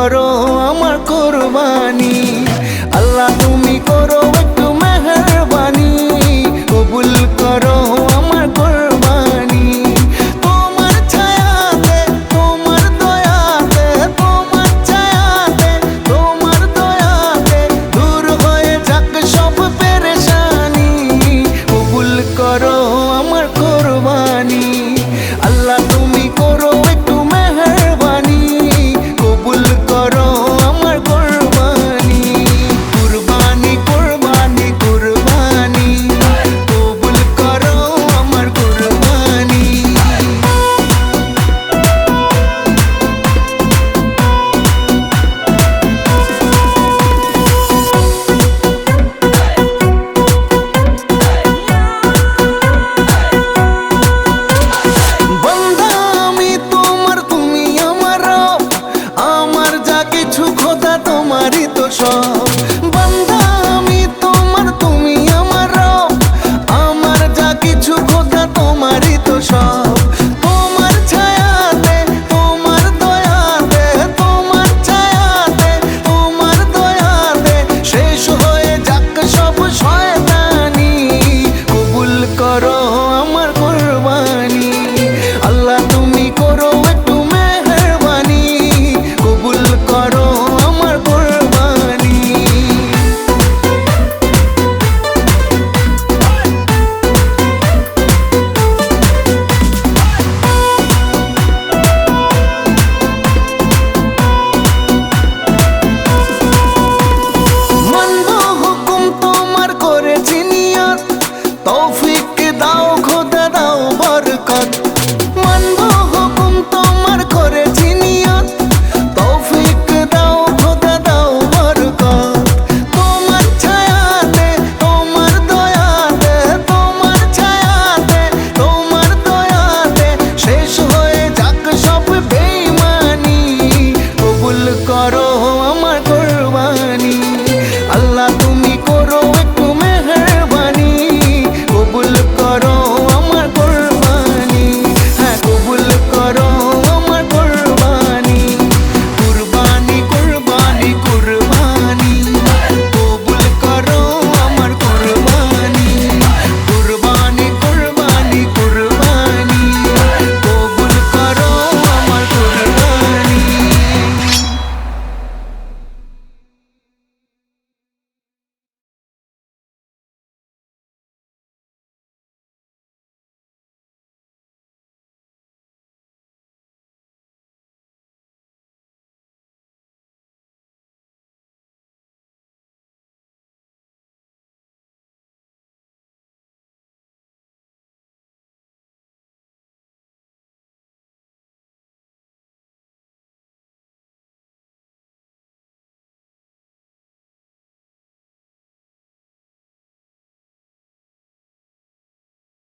করো আমার কোরবানি। আল্লাহ তুমি করো একটু মেহেরবানি, কবুল করো আমার কোরবানি। তোমার ছায়াতে, তোমার দয়াতে, তোমার ছায়াতে, তোমার দয়াতে দূর হয়ে যাক সব পেরেশানি, কবুল করো আমার কোরবানি। আল্লাহ তুমি করো একটু মেহেরবানি, কবুল করো আমার কোরবানি। কুরবানি কুরবানি কুরবানি, কবুল করো আমার কোরবানি। বান্দা আমি তোমার, তুমি আমার রব, আমার যা কিছু খোদা তোমারই তো সব। বান্দা আমি তোমার, তুমি আমার রব, আমার যা কিছু খোদা তোমারই তো সব। তোমার ছায়াতে, তোমার দয়াতে, তোমার ছায়াতে, তোমার দয়াতে শেষ হয়ে যাক সব শয়তানি, কবুল করো আমার কোরবানি। আল্লাহ তুমি করো একটু মেহেরবানি, কবুল করো আমার কোরবানি। মানবো হুকুম তোমার করেছি নিয়ত, তৌফিক